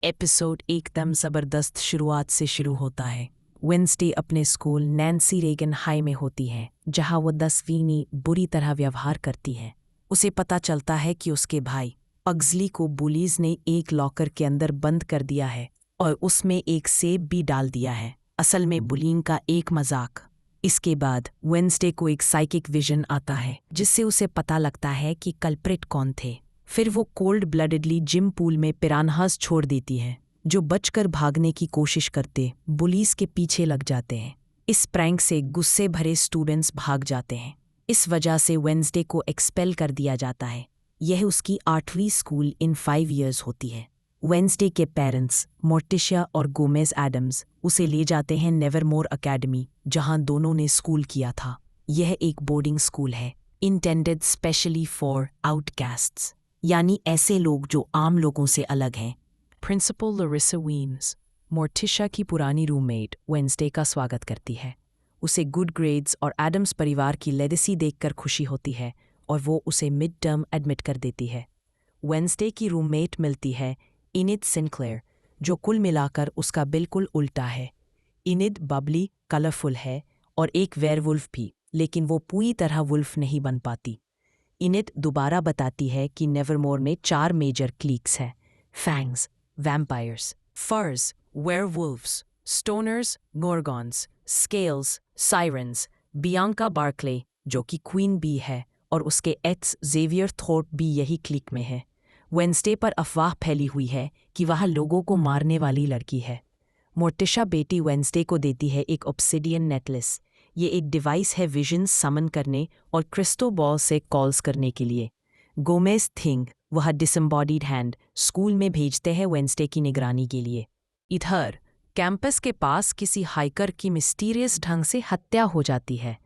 Episode एकदम ज़बरदस्त शुरुआत से शुरू होता है। वेंसडे अपने स्कूल नैन्सी रेगन हाई में होती है, जहां वो 10वीं में बुरी तरह व्यवहार करती है। उसे पता चलता है कि उसके भाई पग्सली को बुलीज ने एक लॉकर के अंदर बंद कर दिया है और उसमें एक सेब भी डाल दिया है, असल में बुलिंग का एक मजाक। इसके बाद वेंसडे को एक साइकिक विजन आता है, जिससे उसे पता लगता है कि कल्प्रिट कौन थे। फिर वो कोल्ड ब्लडेडली जिम पूल में पिरान्हास छोड़ देती है, जो बचकर भागने की कोशिश करते पुलिस के पीछे लग जाते हैं। इस प्रैंक से गुस्से भरे स्टूडेंट्स भाग जाते हैं। इस वजह से वेंसडे को एक्सपेल कर दिया जाता है। यह उसकी 8वीं स्कूल इन 5 इयर्स होती है। वेंसडे के पेरेंट्स मोर्टिशिया और गोमेज एडम्स उसे ले जाते हैं नेवरमोर अकेडमी, जहां दोनों ने स्कूल किया था। यह एक बोर्डिंग स्कूल है, इंटेंडेड स्पेशली फॉर आउटकास्ट्स, यानी ऐसे लोग जो आम लोगों से अलग हैं। प्रिंसिपल लरिसा वीन्स, मोर्टिशिया की पुरानी रूममेट, वेंसडे का स्वागत करती है। उसे गुड ग्रेड्स और एडम्स परिवार की लेगेसी देखकर खुशी होती है और वो उसे मिड टर्म एडमिट कर देती है। वेंसडे की रूममेट मिलती है इनिड सिंक्लेयर, जो कुल मिलाकर उसका बिल्कुल उल्टा है। इनिड बबली, कलरफुल है और एक वेयरवुल्फ भी, लेकिन वो पूरी तरह वुल्फ नहीं बन पाती। इनिड दोबारा बताती है कि नेवरमोर में 4 मेजर क्लीक्स हैं: फैंग्स, वैम्पायर्स, फर्स, werewolves, स्टोनर्स, गोर्गॉन्स, scales, sirens. Bianca Berkeley, जो कि क्वीन बी है, और उसके एक्स जेवियर थोर्प भी यही क्लिक में है। वेंसडे पर अफवाह फैली हुई है कि वह लोगों को मारने वाली लड़की है। मोर्टिशिया बेटी वेंसडे को देती है एक ऑब्सिडियन नेकलेस। ये एक डिवाइस है विजन्स समन करने और क्रिस्टो बॉल से कॉल्स करने के लिए। गोमेज थिंग, वह डिसम्बॉडीड हैंड, स्कूल में भेजते हैं वेंसडे की निगरानी के लिए। इधर कैंपस के पास किसी हाइकर की मिस्टीरियस ढंग से हत्या हो जाती है।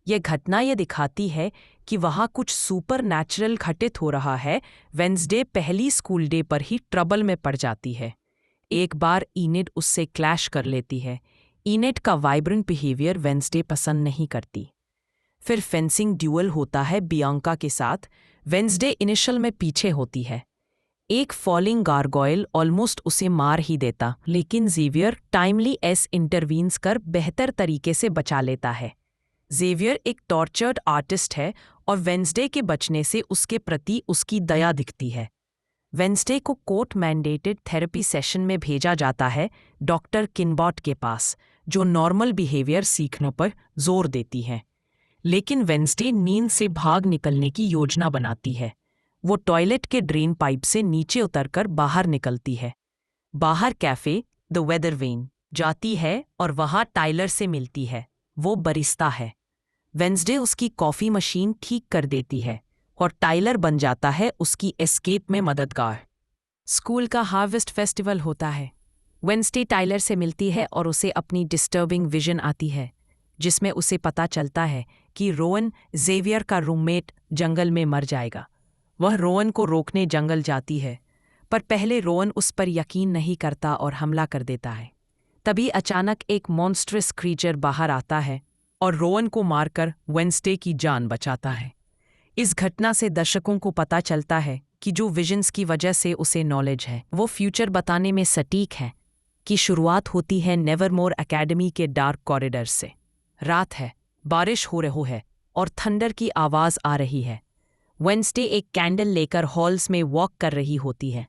यह घटना ये दिखाती है कि वहाँ कुछ सुपर नेचुरल घटित हो रहा है। वेंसडे पहली स्कूल डे पर ही ट्रबल में पड़ जाती है। एक बार इनिड उससे क्लैश कर लेती है। इनिड का वाइब्रेंट बिहेवियर वेंसडे पसंद नहीं करती। फिर फेंसिंग ड्यूअल होता है बियांका के साथ। वेंसडे इनिशियल में पीछे होती है। एक फॉलिंग गारगोयल ऑलमोस्ट उसे मार ही देता, लेकिन जेवियर टाइमली इंटरवीन्स कर बेहतर तरीके से बचा लेता है। जेवियर एक टॉर्चर्ड आर्टिस्ट है और वेंसडे के बचने से उसके प्रति उसकी दया दिखती है। वेंसडे को कोर्ट मैंडेटेड थेरेपी सेशन में भेजा जाता है डॉक्टर किनबॉट के पास, जो नॉर्मल बिहेवियर सीखने पर जोर देती है। लेकिन वेंसडे नींद से भाग निकलने की योजना बनाती है। वो टॉयलेट के ड्रेन पाइप से नीचे उतरकर बाहर निकलती है। बाहर कैफे द वेदर वेन जाती है और वहाँ टाइलर से मिलती है। वो बरिस्ता है। वेंसडे उसकी कॉफ़ी मशीन ठीक कर देती है और टाइलर बन जाता है उसकी एस्केप में मददगार। स्कूल का हार्वेस्ट फेस्टिवल होता है। वेंसडे टाइलर से मिलती है और उसे अपनी डिस्टर्बिंग विजन आती है, जिसमें उसे पता चलता है कि रोवन, जेवियर का रूममेट, जंगल में मर जाएगा। वह रोवन को रोकने जंगल जाती है, पर पहले रोवन उस पर यकीन नहीं करता और हमला कर देता है। तभी अचानक एक मॉन्स्ट्रस क्रीचर बाहर आता है और रोवन को मारकर वेंसडे की जान बचाता है। इस घटना से दर्शकों को पता चलता है कि जो विजन्स की वजह से उसे नॉलेज है, वो फ्यूचर बताने में सटीक है। कि शुरुआत होती है नेवरमोर एकेडमी के डार्क कॉरिडोर से। रात है, बारिश हो रही है और थंडर की आवाज़ आ रही है। वेंसडे एक कैंडल लेकर हॉल्स में वॉक कर रही होती है।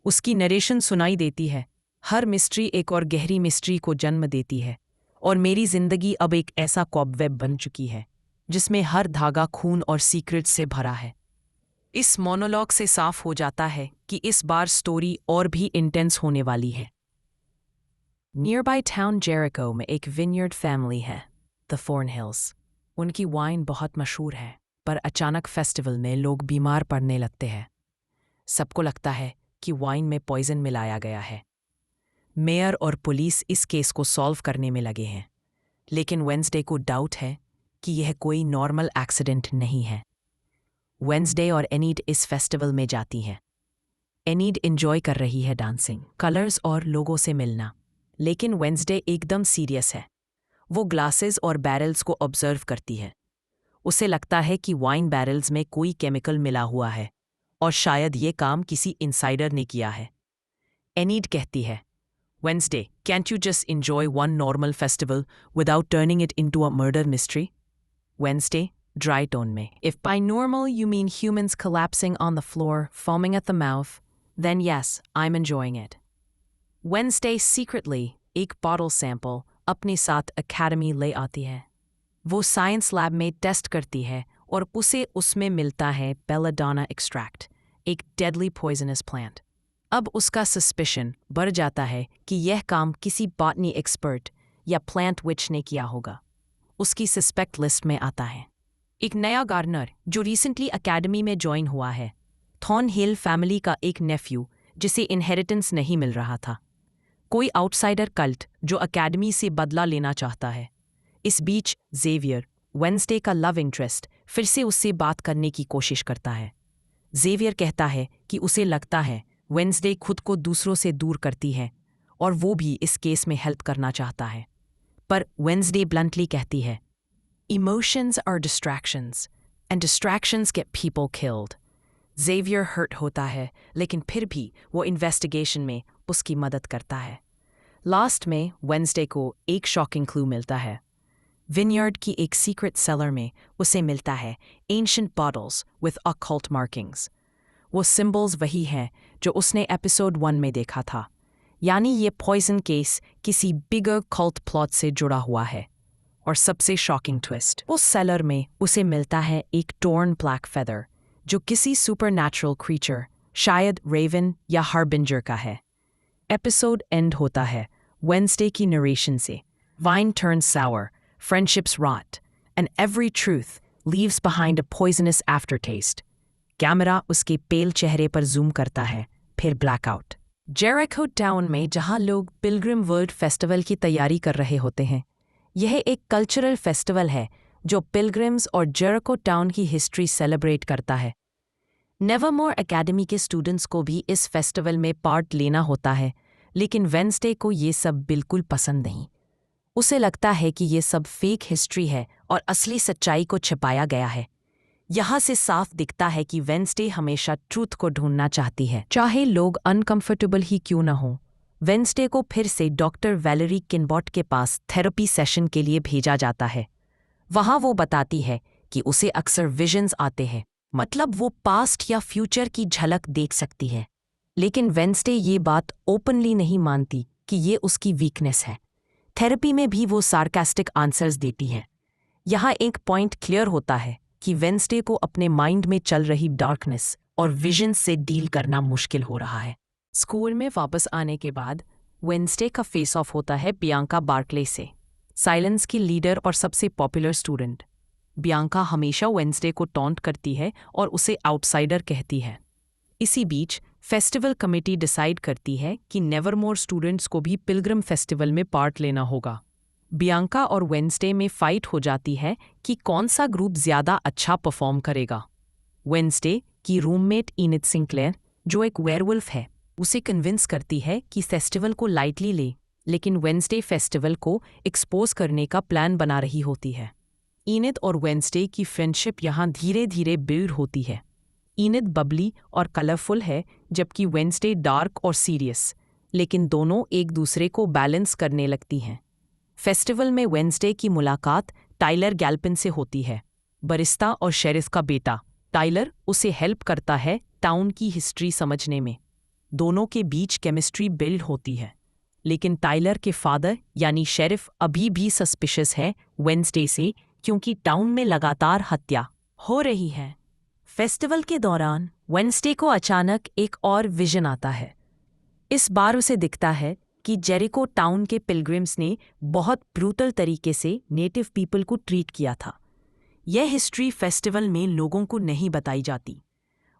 उसकी नरेशन सुनाई देती है। हर मिस्ट्री एक और गहरी मिस्ट्री को जन्म देती है, और मेरी जिंदगी अब एक ऐसा कॉबवेब बन चुकी है जिसमें हर धागा खून और सीक्रेट से भरा है। इस मोनोलॉग से साफ हो जाता है कि इस बार स्टोरी और भी इंटेंस होने वाली है। नियरबाई टाउन जेरिको में एक विनयर्ड फैमिली है, द थॉर्नहिल्स। उनकी वाइन बहुत मशहूर है, पर अचानक फेस्टिवल में लोग बीमार पड़ने लगते हैं। सबको लगता है कि वाइन में पॉइजन मिलाया गया है। मेयर और पुलिस इस केस को सॉल्व करने में लगे हैं, लेकिन वेंसडे को डाउट है कि यह कोई नॉर्मल एक्सीडेंट नहीं है। वेंसडे और एनीड इस फेस्टिवल में जाती हैं। एनीड एंजॉय कर रही है डांसिंग, कलर्स और लोगों से मिलना, लेकिन वेंसडे एकदम सीरियस है। वो ग्लासेस और बैरल्स को ऑब्जर्व करती है। उसे लगता है कि वाइन बैरल्स में कोई केमिकल मिला हुआ है और शायद ये काम किसी इनसाइडर ने किया है। एनीड कहती है, Wednesday, can't you just enjoy one normal festival without turning it into a murder mystery? Wednesday, dry tone में. If by normal you mean humans collapsing on the floor, foaming at the mouth, then yes, I'm enjoying it. Wednesday secretly एक bottle sample अपने साथ academy ले आती है. वो science lab में test करती है और उसे उसमें मिलता है belladonna extract, एक deadly poisonous plant. अब उसका सस्पिशन बढ़ जाता है कि यह काम किसी बॉटनी एक्सपर्ट या प्लांट विच ने किया होगा. उसकी सस्पेक्ट लिस्ट में आता है एक नया गार्डनर जो रिसेंटली एकेडमी में ज्वाइन हुआ है, थॉर्नहिल फैमिली का एक नेफ्यू जिसे इनहेरिटेंस नहीं मिल रहा था, कोई आउटसाइडर कल्ट जो एकेडमी से बदला लेना चाहता है. इस बीच जेवियर, वेंसडे का लव इंटरेस्ट, फिर से उससे बात करने की कोशिश करता है. जेवियर कहता है कि उसे लगता है वेंसडे खुद को दूसरों से दूर करती है और वो भी इस केस में हेल्प करना चाहता है. पर वेंसडे ब्लंटली कहती है, emotions are distractions and distractions get people killed. Xavier hurt होता है लेकिन फिर भी वो इन्वेस्टिगेशन में उसकी मदद करता है. लास्ट में वेंसडे को एक शॉकिंग क्लू मिलता है. विनयार्ड की एक सीक्रेट सेलर में उसे मिलता है ancient bottles with occult markings. वो सिंबल्स वही हैं जो उसने एपिसोड 1 में देखा था, यानी ये पॉइजन केस किसी बिगर कल्ट प्लॉट से जुड़ा हुआ है. और सबसे शॉकिंग ट्विस्ट, उस सेलर में उसे मिलता है एक टॉर्न ब्लैक फेदर जो किसी सुपरनैचुरल क्रीचर, शायद रेवन या हार्बिंजर का है. एपिसोड एंड होता है वेंसडे की नरेशन से, wine turns sour, friendships rot, and every truth leaves behind a poisonous aftertaste. Camera उसके पेल चेहरे पर जूम करता है, फिर ब्लैकआउट. जेरिको टाउन में जहां लोग पिलग्रिम वर्ल्ड फेस्टिवल की तैयारी कर रहे होते हैं, यह एक कल्चरल फेस्टिवल है जो पिलग्रिम्स और जेरिको टाउन की हिस्ट्री सेलिब्रेट करता है. नेवरमोर एकेडमी के स्टूडेंट्स को भी इस फेस्टिवल में पार्ट लेना होता है, लेकिन वेंसडे को ये सब बिल्कुल पसंद नहीं. उसे लगता है कि ये सब फेक हिस्ट्री है और असली सच्चाई को छिपाया गया है. यहाँ से साफ दिखता है कि वेंसडे हमेशा ट्रूथ को ढूंढना चाहती है, चाहे लोग अनकंफर्टेबल ही क्यों न हो. वेंसडे को फिर से डॉक्टर वैलेरी किनबॉट के पास थेरेपी सेशन के लिए भेजा जाता है. वहाँ वो बताती है कि उसे अक्सर विजन्स आते हैं, मतलब वो पास्ट या फ्यूचर की झलक देख सकती है. लेकिन वेंसडे ये बात ओपनली नहीं मानती कि ये उसकी वीकनेस है. थेरेपी में भी वो सार्कास्टिक आंसर्स देती है. यहाँ एक पॉइंट क्लियर होता है कि वेंसडे को अपने माइंड में चल रही डार्कनेस और विजन से डील करना मुश्किल हो रहा है. स्कूल में वापस आने के बाद वेंसडे का फेस ऑफ होता है बियांका बार्कले से, साइलेंस की लीडर और सबसे पॉपुलर स्टूडेंट. बियांका हमेशा वेंसडे को टॉन्ट करती है और उसे आउटसाइडर कहती है. इसी बीच फेस्टिवल कमेटी डिसाइड करती है कि नेवरमोर स्टूडेंट्स को भी पिलग्रिम फेस्टिवल में पार्ट लेना होगा. बियांका और वेंसडे में फाइट हो जाती है कि कौन सा ग्रुप ज़्यादा अच्छा परफॉर्म करेगा. वेंसडे की रूममेट इनिथ सिंक्लेयर, जो एक वेयरवुल्फ है, उसे कन्विंस करती है कि फेस्टिवल को लाइटली ले, लेकिन वेंसडे फेस्टिवल को एक्सपोज करने का प्लान बना रही होती है. इनिथ और वेंसडे की फ्रेंडशिप यहाँ धीरे धीरे बिल्ड होती है. इनिथ बबली और कलरफुल है जबकि वेंसडे डार्क और सीरियस, लेकिन दोनों एक दूसरे को बैलेंस करने लगती हैं. फेस्टिवल में वेंसडे की मुलाकात टाइलर गैल्पिन से होती है, बरिस्ता और शेरिफ का बेटा. टाइलर उसे हेल्प करता है टाउन की हिस्ट्री समझने में. दोनों के बीच केमिस्ट्री बिल्ड होती है, लेकिन टाइलर के फादर यानी शेरिफ अभी भी सस्पिशियस है वेंसडे से, क्योंकि टाउन में लगातार हत्या हो रही है. फेस्टिवल के दौरान वेंसडे को अचानक एक और विजन आता है. इस बार उसे दिखता है कि जेरिको टाउन के पिलग्रिम्स ने बहुत ब्रूटल तरीके से नेटिव पीपल को ट्रीट किया था. यह हिस्ट्री फेस्टिवल में लोगों को नहीं बताई जाती.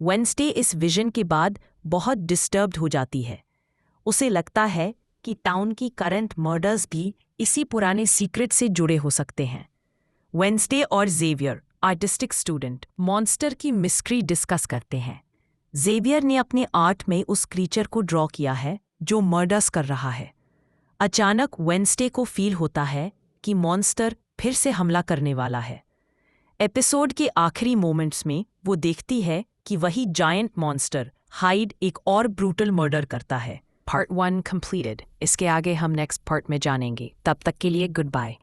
वेंसडे इस विजन के बाद बहुत डिस्टर्ब्ड हो जाती है. उसे लगता है कि टाउन की करंट मर्डर्स भी इसी पुराने सीक्रेट से जुड़े हो सकते हैं. वेंसडे और जेवियर, आर्टिस्टिक स्टूडेंट, मॉन्स्टर की मिस्ट्री डिस्कस करते हैं. जेवियर ने अपने आर्ट में उस क्रीचर को ड्रॉ किया है जो मर्डर्स कर रहा है. अचानक वेंसडे को फील होता है कि मॉन्स्टर फिर से हमला करने वाला है. एपिसोड के आखिरी मोमेंट्स में वो देखती है कि वही जायंट मॉन्स्टर हाइड एक और ब्रूटल मर्डर करता है. Part 1 completed. इसके आगे हम नेक्स्ट पार्ट में जानेंगे। तब तक के लिए गुड बाय।